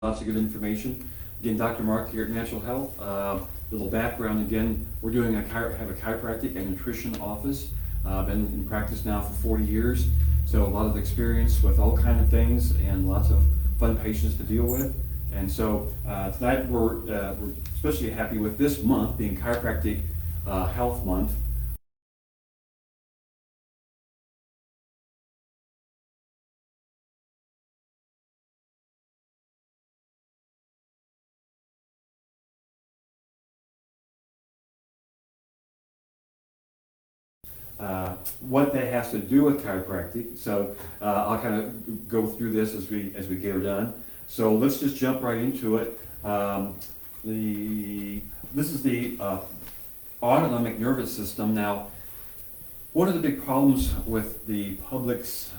Lots of good information. Again, Dr. Mark here at Natural Health. Little background again, we're doing have a chiropractic and nutrition office. Been in practice now for 40 years, so a lot of experience with all kind of things and lots of fun patients to deal with. And so tonight we're especially happy with this month being Chiropractic Health Month. What that has to do with chiropractic. So I'll kind of go through this as we get her done. So let's just jump right into it. This is the autonomic nervous system. Now, one of the big problems with the public's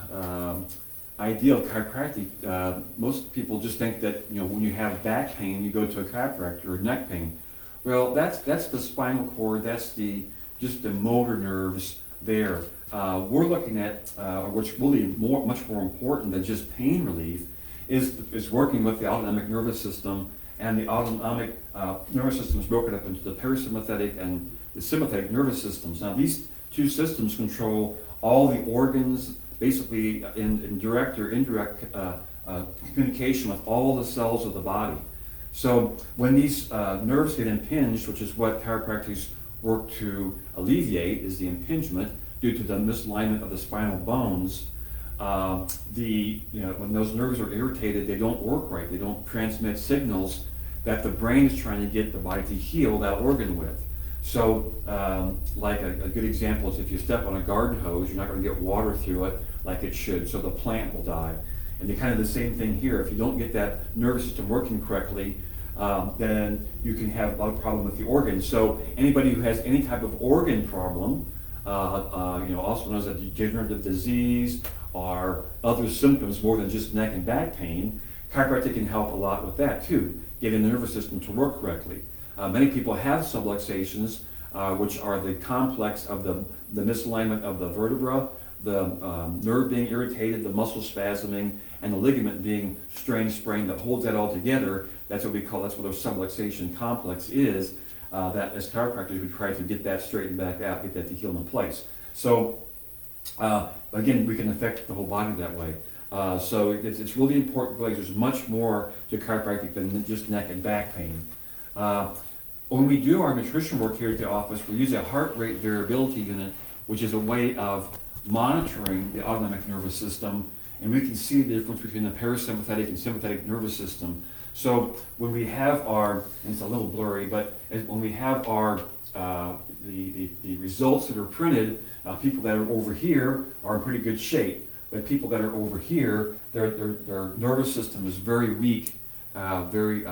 idea of chiropractic, most people just think that when you have back pain, you go to a chiropractor, or neck pain. Well, that's the spinal cord. That's just the motor nerves there. We're looking at, which really much more important than just pain relief, is working with the autonomic nervous system. And the autonomic nervous system is broken up into the parasympathetic and the sympathetic nervous systems. Now, these two systems control all the organs, basically in direct or indirect communication with all the cells of the body. So when these nerves get impinged, which is what chiropractors work to alleviate, is the impingement due to the misalignment of the spinal bones. When those nerves are irritated, they don't work right. They don't transmit signals that the brain is trying to get the body to heal that organ with. So, like a good example is if you step on a garden hose, you're not going to get water through it like it should, so the plant will die. And kind of the same thing here. If you don't get that nervous system working correctly, then you can have a lot of problem with the organs. So anybody who has any type of organ problem, also known as a degenerative disease or other symptoms more than just neck and back pain, chiropractic can help a lot with that too, getting the nervous system to work correctly. Many people have subluxations, which are the complex of the misalignment of the vertebra, the nerve being irritated, the muscle spasming, and the ligament being strained, sprained, that holds that all together. That's what the subluxation complex is. That as chiropractors, we try to get that straightened back out, get that to heal in place. So again, we can affect the whole body that way. So it's really important because there's much more to chiropractic than just neck and back pain. When we do our nutrition work here at the office, we use a heart rate variability unit, which is a way of monitoring the autonomic nervous system, and we can see the difference between the parasympathetic and sympathetic nervous system. So when we have and it's a little blurry, but when we have the results that are printed, people that are over here are in pretty good shape. But people that are over here, their nervous system is very weak, very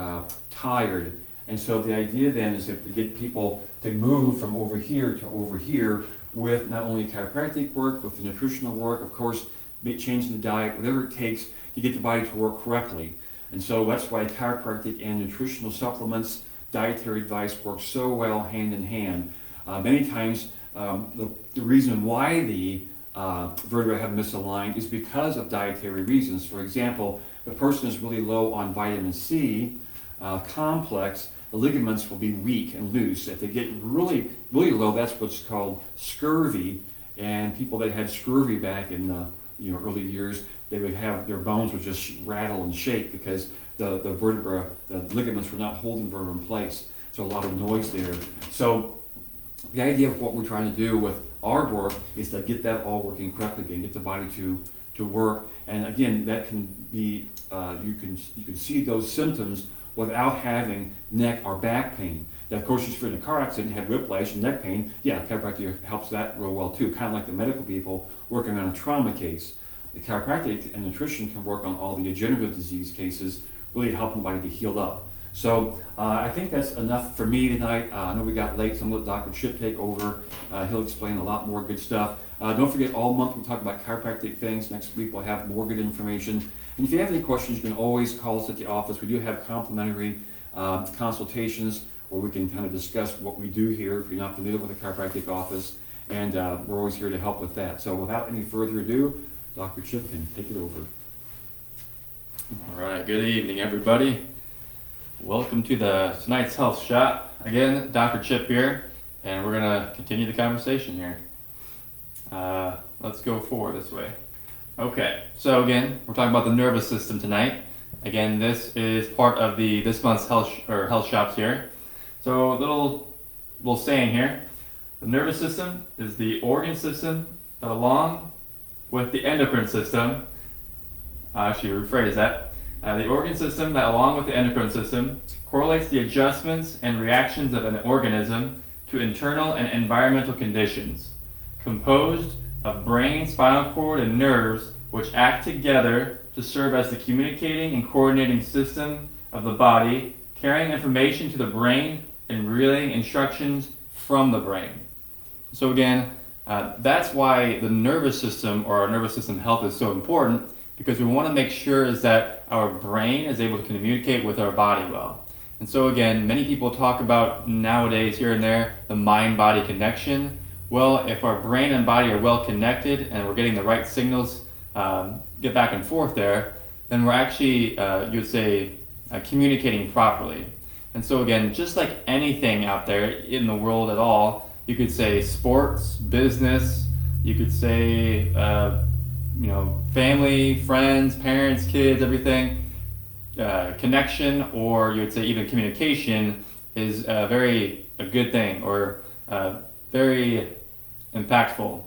tired. And so the idea then is if to get people to move from over here to over here with not only chiropractic work, with the nutritional work, of course, changing the diet, whatever it takes to get the body to work correctly. And so that's why chiropractic and nutritional supplements, dietary advice work so well hand in hand. Many times, the reason why the vertebrae have misaligned is because of dietary reasons. For example, the person is really low on vitamin C complex, the ligaments will be weak and loose. If they get really, really low, that's what's called scurvy. And people that had scurvy back in the early years, they would have their bones would just rattle and shake because the ligaments were not holding the vertebra in place. So a lot of noise there. So the idea of what we're trying to do with our work is to get that all working correctly again, get the body to work. And again, that can be you can see those symptoms without having neck or back pain. Now, of course, if you're in a car accident and have whiplash and neck pain, yeah, chiropractic helps that real well too. Kind of like the medical people working on a trauma case. The chiropractic and nutrition can work on all the degenerative disease cases, really helping the body to heal up. So I think that's enough for me tonight. I know we got late, so I'm going to let Dr. Chip take over. He'll explain a lot more good stuff. Don't forget, all month we talk about chiropractic things. Next week we'll have more good information. And if you have any questions, you can always call us at the office. We do have complimentary consultations where we can kind of discuss what we do here if you're not familiar with the chiropractic office. And we're always here to help with that. So without any further ado, Dr. Chip can take it over. All right, good evening, everybody. Welcome to tonight's Health Shop. Again, Dr. Chip here, and we're gonna continue the conversation here. Let's go forward this way. Okay, so again, we're talking about the nervous system tonight. Again, this is part of this month's health shops here. So little saying here: the nervous system is the organ system that, along with the endocrine system, actually rephrase that. The organ system that, along with the endocrine system, correlates the adjustments and reactions of an organism to internal and environmental conditions, composed of brain, spinal cord, and nerves, which act together to serve as the communicating and coordinating system of the body, carrying information to the brain and relaying instructions from the brain. So again, that's why the nervous system, or our nervous system health, is so important, because we want to make sure is that our brain is able to communicate with our body well. And so again, many people talk about nowadays here and there the mind-body connection. Well, if our brain and body are well connected and we're getting the right signals get back and forth there, then we're actually, you would say, communicating properly. And so again, just like anything out there in the world at all, you could say sports, business, you could say family, friends, parents, kids, everything, connection, or you would say even communication is a good thing, or very impactful.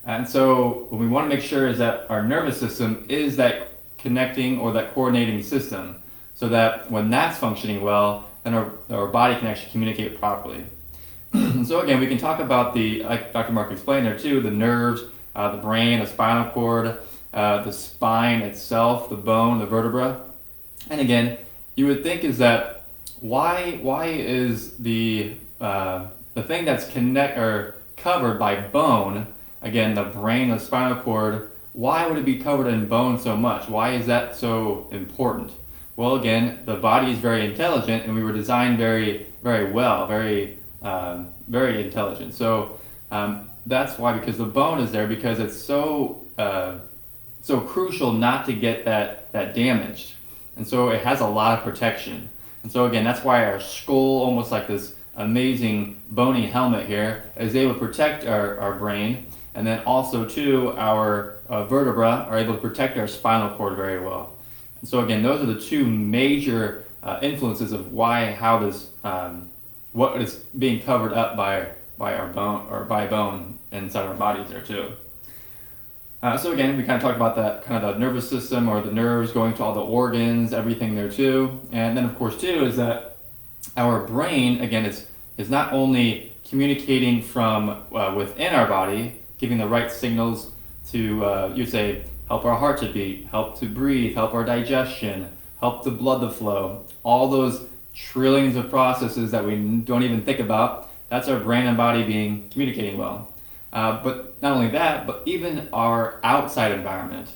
And so what we want to make sure is that our nervous system is that connecting or that coordinating system, so that when that's functioning well, then our body can actually communicate properly. So again, we can talk about like Dr. Mark explained there too, the nerves, the brain, the spinal cord, the spine itself, the bone, the vertebra. And again, you would think is that why is the thing that's covered by bone, again, the brain, the spinal cord, why would it be covered in bone so much? Why is that so important? Well, again, the body is very intelligent, and we were designed very, very well, very intelligent. So that's why, because the bone is there, because it's so crucial not to get that damaged. And so it has a lot of protection. And so again, that's why our skull, almost like this amazing bony helmet here, is able to protect our brain. And then also too, our vertebra are able to protect our spinal cord very well. And so again, those are the two major influences of how this, what is being covered up by our bone, or by bone inside our bodies there too. So again, we kind of talked about that kind of the nervous system, or the nerves going to all the organs, everything there too. And then of course too is that our brain, again, is not only communicating from within our body, giving the right signals to, you'd say, help our heart to beat, help to breathe, help our digestion, help the blood to flow, all those trillions of processes that we don't even think about. That's our brain and body communicating well. But not only that, but even our outside environment.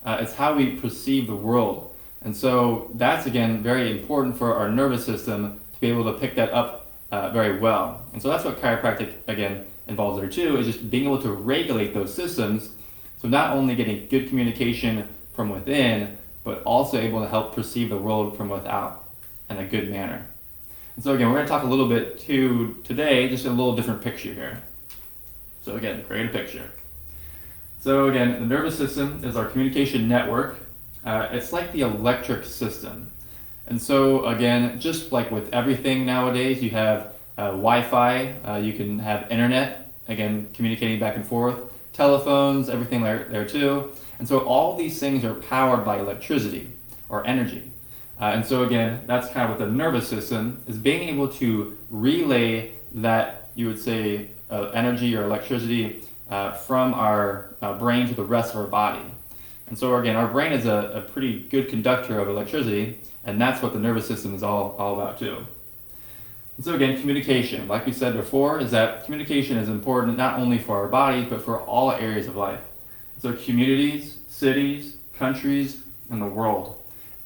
It's how we perceive the world. And so that's, again, very important for our nervous system to be able to pick that up very well. And so that's what chiropractic, again, involves there too, is just being able to regulate those systems. So not only getting good communication from within, but also able to help perceive the world from without in a good manner. And so again, we're going to talk a little bit today, just a little different picture here. So again, create a picture. So again, the nervous system is our communication network. It's like the electric system. And so again, just like with everything nowadays, you have Wi-Fi, you can have internet, again, communicating back and forth, telephones, everything there too. And so all these things are powered by electricity or energy. And so again, that's kind of what the nervous system is, being able to relay that, you would say, energy or electricity from our brain to the rest of our body. And so again, our brain is a pretty good conductor of electricity, and that's what the nervous system is all about too. And so again, communication, like we said before, is that communication is important not only for our bodies, but for all areas of life. So communities, cities, countries, and the world.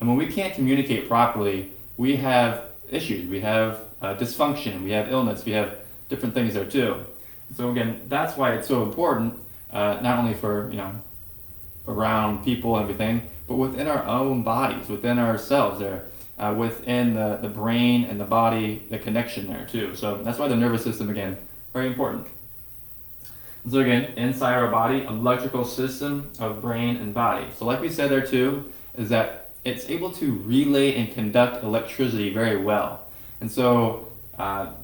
And when we can't communicate properly, we have issues, we have dysfunction, we have illness, we have different things there too. So again, that's why it's so important, not only for, around people and everything, but within our own bodies, within ourselves there, within the brain and the body, the connection there too. So that's why the nervous system, again, very important. And so again, inside our body, electrical system of brain and body. So like we said there too, is that it's able to relay and conduct electricity very well. And so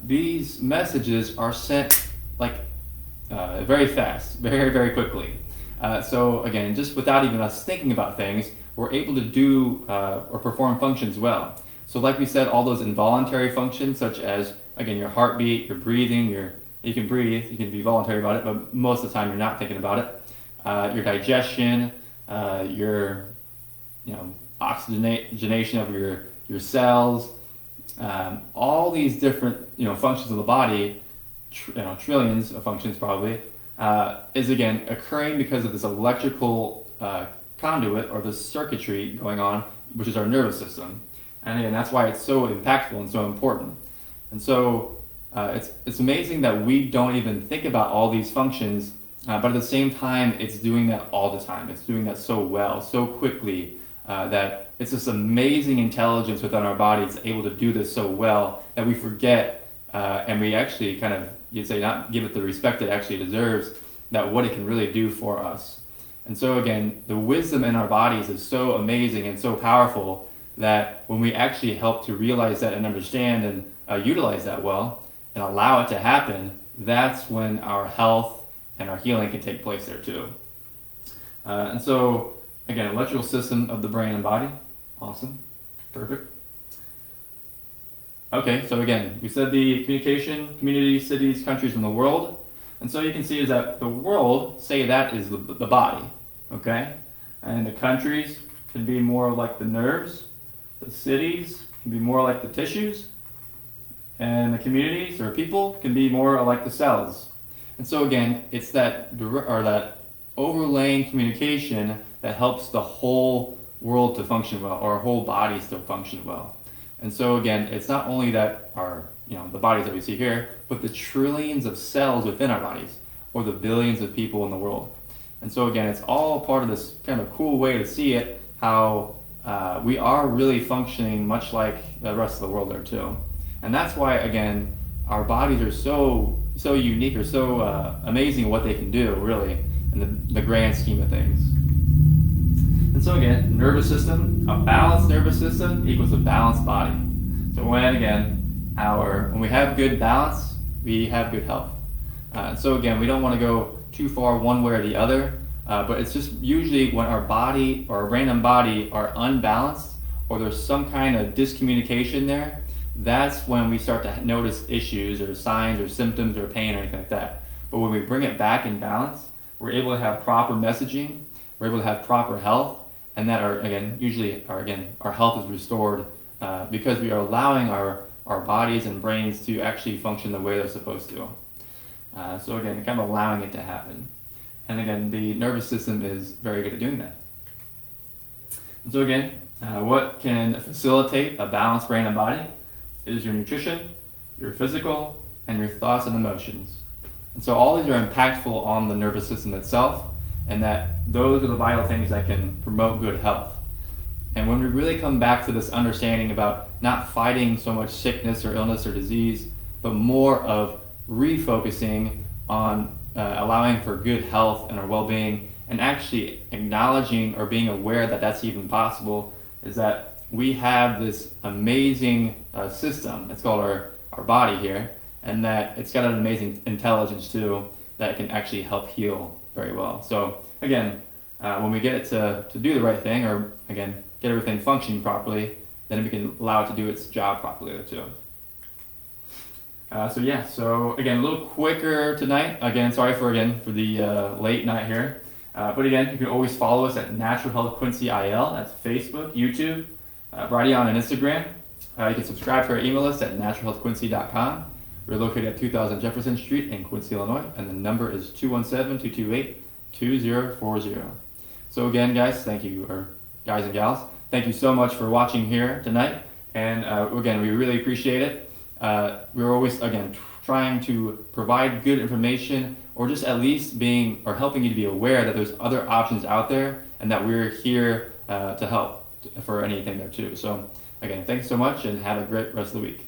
these messages are sent like very fast, very, very quickly. So again, just without even us thinking about things, we're able to do or perform functions well. So like we said, all those involuntary functions, such as, again, your heartbeat, your breathing, you can breathe, you can be voluntary about it, but most of the time you're not thinking about it. Your digestion, your oxygenation of your cells, all these different functions of the body, trillions of functions probably, is again occurring because of this electrical conduit or the circuitry going on, which is our nervous system. And again, that's why it's so impactful and so important. And so it's amazing that we don't even think about all these functions, but at the same time, it's doing that all the time. It's doing that so well, so quickly, that it's this amazing intelligence within our body. It's able to do this so well that we forget, and we actually kind of, you'd say, not give it the respect it actually deserves, that what it can really do for us. And so again, the wisdom in our bodies is so amazing and so powerful that when we actually help to realize that and understand and utilize that well and allow it to happen, that's when our health and our healing can take place there too. And so again, electrical system of the brain and body. Awesome. Perfect. Okay, so again, we said the communication, communities, cities, countries, and the world. And so you can see is that the world, say that is the body, okay? And the countries can be more like the nerves. The cities can be more like the tissues. And the communities or people can be more like the cells. And so again, it's that overlaying communication that helps the whole world to function well, or our whole bodies to function well. And so again, it's not only that our, the bodies that we see here, but the trillions of cells within our bodies, or the billions of people in the world. And so again, it's all part of this kind of cool way to see it, how we are really functioning much like the rest of the world there too. And that's why, again, our bodies are so unique, or so amazing at what they can do, really, in the grand scheme of things. And so again, nervous system, a balanced nervous system equals a balanced body. So when we have good balance, we have good health. So again, we don't want to go too far one way or the other, but it's just usually when our body or our brain and body are unbalanced, or there's some kind of discommunication there, that's when we start to notice issues or signs or symptoms or pain or anything like that. But when we bring it back in balance, we're able to have proper messaging, we're able to have proper health, and that our health is restored because we are allowing our bodies and brains to actually function the way they're supposed to. So again, kind of allowing it to happen. And again, the nervous system is very good at doing that. And so again, what can facilitate a balanced brain and body is your nutrition, your physical, and your thoughts and emotions. And so all these are impactful on the nervous system itself, and that those are the vital things that can promote good health. And when we really come back to this understanding about not fighting so much sickness or illness or disease, but more of refocusing on allowing for good health and our well-being, and actually acknowledging or being aware that that's even possible, is that we have this amazing system. It's called our body here, and that it's got an amazing intelligence too that can actually help heal very well. So again, when we get it to do the right thing, or again, get everything functioning properly, then we can allow it to do its job properly too. So again, a little quicker tonight. Again, sorry for the late night here. But again, you can always follow us at Natural Health Quincy IL. That's Facebook, YouTube, right on Instagram. You can subscribe to our email list at naturalhealthquincy.com. We're located at 2000 Jefferson Street in Quincy, Illinois, and the number is 217-228-2040. So again, guys, thank you, or guys and gals, thank you so much for watching here tonight. And again, we really appreciate it. We're always, again, trying to provide good information, or just at least helping you to be aware that there's other options out there, and that we're here to help for anything there too. So again, thanks so much and have a great rest of the week.